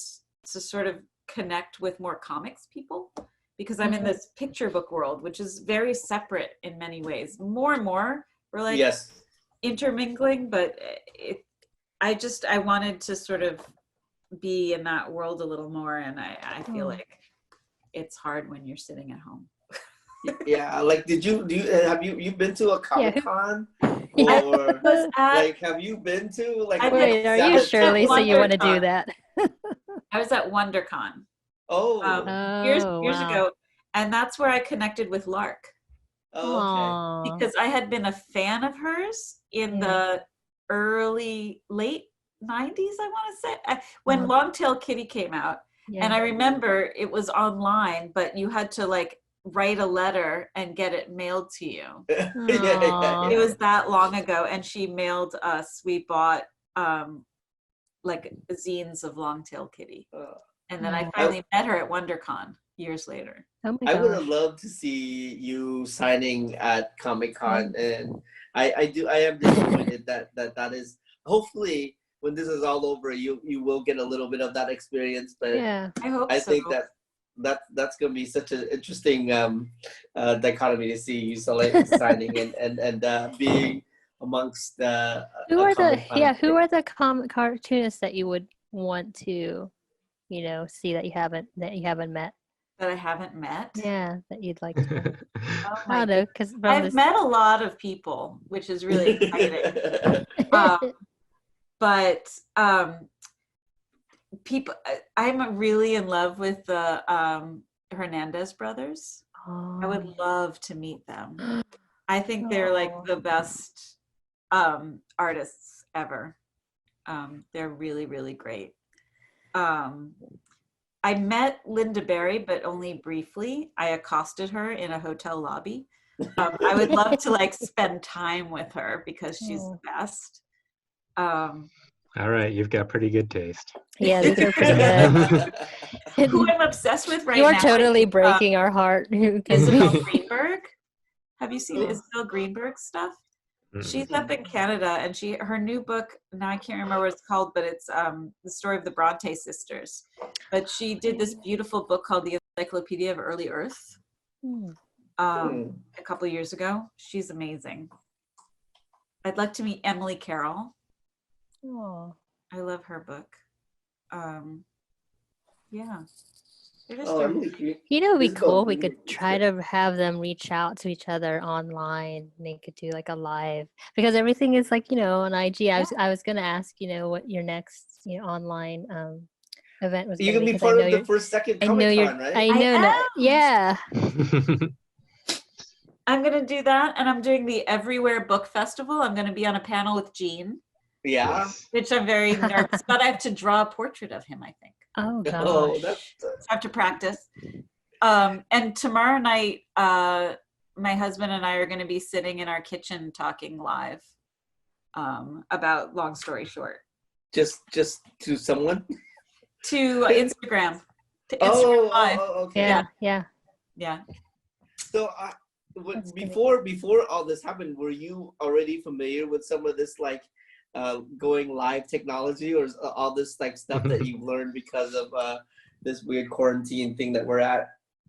sort of connect with more comics people, because I'm in this picture book world, which is very separate in many ways. More and more we're like intermingling, but I wanted to sort of be in that world a little more, and I feel like it's hard when you're sitting at home. Yeah, like have you been to a Comic-Con? Yeah. Or like have you been to like wait, are you sure, Lisa, you want to do that? I was at WonderCon years ago, and that's where I connected with Lark. Okay. Because I had been a fan of hers in the late 90s, I want to say, when Longtail Kitty came out. And I remember it was online, but you had to like write a letter and get it mailed to you. It was that long ago, and she mailed us. We bought like zines of Longtail Kitty, and then I finally met her at WonderCon years later. I would have loved to see you signing at Comic-Con, and I am disappointed that is. Hopefully, when this is all over, you will get a little bit of that experience. But yeah, I think that's going to be such an interesting dichotomy to see you signing and being amongst who are the comic cartoonists that you would want to, you know, see that you haven't met? That I haven't met? Yeah, that you'd like to. I don't know, because I've met a lot of people, which is really exciting. But people, I'm really in love with the Hernandez brothers. I would love to meet them. I think they're like the best artists ever. They're really, really great. I met Linda Berry, but only briefly. I accosted her in a hotel lobby. I would love to like spend time with her because she's the best. All right, you've got pretty good taste. Yeah, these are pretty good. Who I'm obsessed with right now. You are totally breaking our heart. Isabel Greenberg. Have you seen Isabel Greenberg stuff? She's up in Canada, and her new book, now I can't remember what it's called, but it's the story of the Bronte sisters. But she did this beautiful book called The Encyclopedia of Early Earth a couple of years ago. She's amazing. I'd like to meet Emily Carroll. I love her book. Yeah. You know, it'd be cool. We could try to have them reach out to each other online. And they could do like a live, because everything is like, you know, on IG. I was gonna ask, you know, what your next, you know, online event was. You can be part of the first second Comic-Con, right? I know. Yeah. I'm gonna do that, and I'm doing the Everywhere Book Festival. I'm gonna be on a panel with Gene. Yeah. Which I'm very nervous, but I have to draw a portrait of him, I think. Oh gosh. So I have to practice. And tomorrow night, my husband and I are going to be sitting in our kitchen talking live about Long Story Short. Just to someone? To Instagram. To Instagram Live. Okay. Yeah. So before all this happened, were you already familiar with some of this like going live technology, or all this like stuff that you've learned because of this weird quarantine thing that we're at?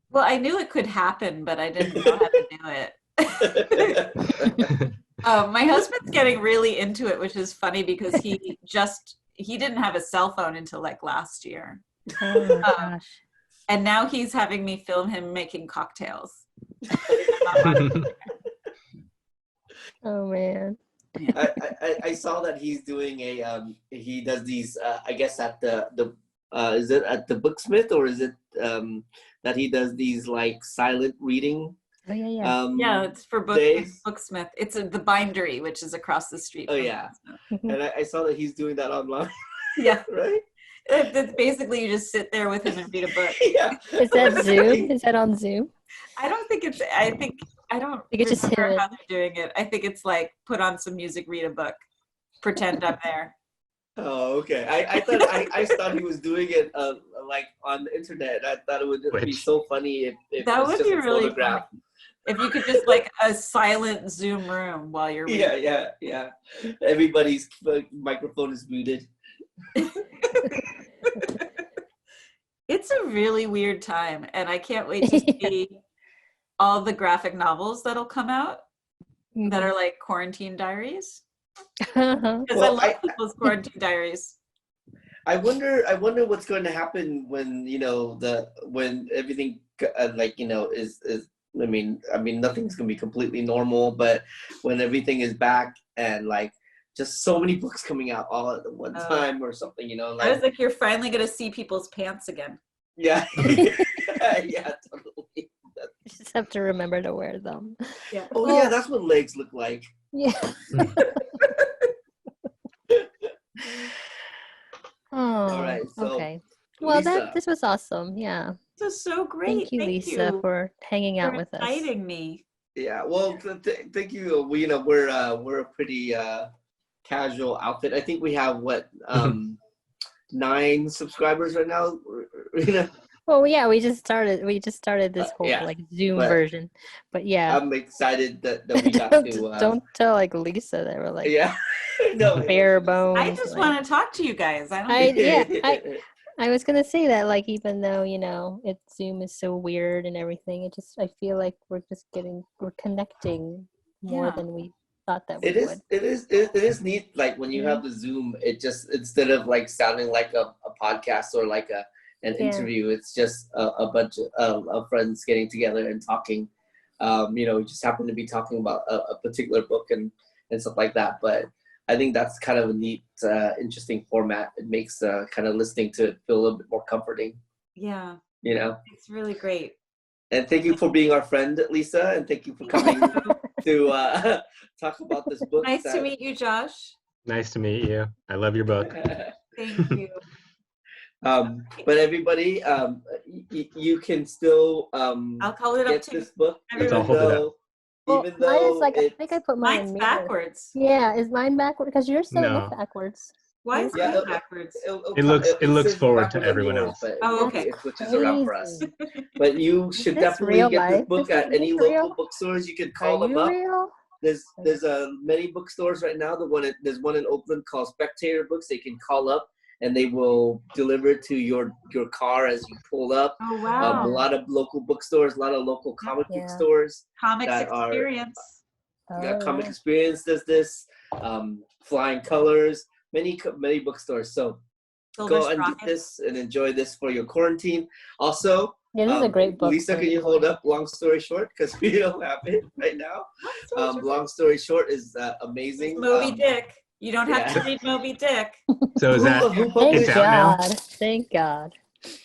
Well, I knew it could happen, but I didn't know how to do it. My husband's getting really into it, which is funny because he didn't have a cell phone until like last year. Oh my gosh. And now he's having me film him making cocktails. Oh man. I saw that he's doing he does these I guess at the is it at the Booksmith, or is it that he does these like silent reading? Oh yeah. Yeah, it's for Booksmith. It's the Bindery, which is across the street. Oh yeah. And I saw that he's doing that online. Yeah. Right? It's basically you just sit there with him and read a book. Yeah. Is that Zoom? Is that on Zoom? I don't think it's. I don't think it's just remember how they're doing it. I think it's like put on some music, read a book, pretend I'm there. Oh, okay. I thought he was doing it like on the internet. I thought it would just be so funny if that it's would just be a really photograph. funny. If you could just like a silent Zoom room while you're reading. Yeah. Everybody's microphone is muted. It's a really weird time, and I can't wait to see all the graphic novels that'll come out that are like quarantine diaries. Because I love people's quarantine diaries. I wonder what's going to happen when when everything is I mean nothing's going to be completely normal, but when everything is back and like just so many books coming out all at one time or something, I was like, you're finally going to see people's pants again. Yeah. Yeah, totally. You just have to remember to wear them. Yeah. Oh yeah, that's what legs look like. Yeah. All right. So, okay. Well, Lisa. this was awesome. Yeah. This is so great. Thank you, Lisa, for hanging out with us. Inviting me. Yeah. Well, thank you. We're a pretty casual outfit. I think we have 9 subscribers right now. Well, yeah, we just started this whole like Zoom version, but yeah, I'm excited that we got to. Don't tell like Lisa that we're like no bare bones. I just want to talk to you guys. I was gonna say that like even though Zoom is so weird and everything, I feel like we're connecting more than we thought that we would. It is neat. Like when you have the Zoom, it just instead of like sounding like a podcast or like an interview, it's just a bunch of friends getting together and talking. We just happen to be talking about a particular book and stuff like that. But I think that's kind of a neat, interesting format. It makes kind of listening to it feel a little bit more comforting. Yeah. It's really great. And thank you for being our friend, Lisa, and thank you for coming to talk about this book. Nice to meet you, Josh. Nice to meet you. I love your book. Thank you. But everybody, you can still I'll call it get up to this book, I'll hold it up. Even though I think I put mine mine's in backwards. Yeah, is mine backwards? Because yours still look backwards. Why is mine backwards? It looks forward to everyone else. Oh, okay. It switches around for us. But you should definitely get this book at any local bookstores. You can call them up. Real? There's many bookstores right now. There's one in Oakland called Spectator Books. They can call up and they will deliver it to your car as you pull up. Oh wow! A lot of local bookstores, a lot of local comic book stores. Comics Experience. Comic Experience does this. Flying Colors. Many bookstores. So go and get this and enjoy this for your quarantine. Also, this is a great book. Lisa, can you hold up Long Story Short? Because we don't have it right now. Long Story Short is amazing. It's Moby Dick. You don't have to read Moby Dick. So is that Thank God. Thank God.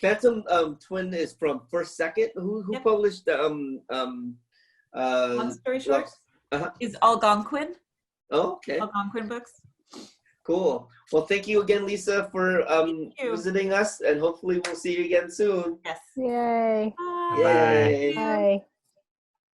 Phantom Twin is from First Second. Who published Long Story Short is Algonquin. Oh, okay. Algonquin Books. Cool. Well, thank you again, Lisa, for visiting us, and hopefully we'll see you again soon. Yes. Yay. Bye. Yay. Bye.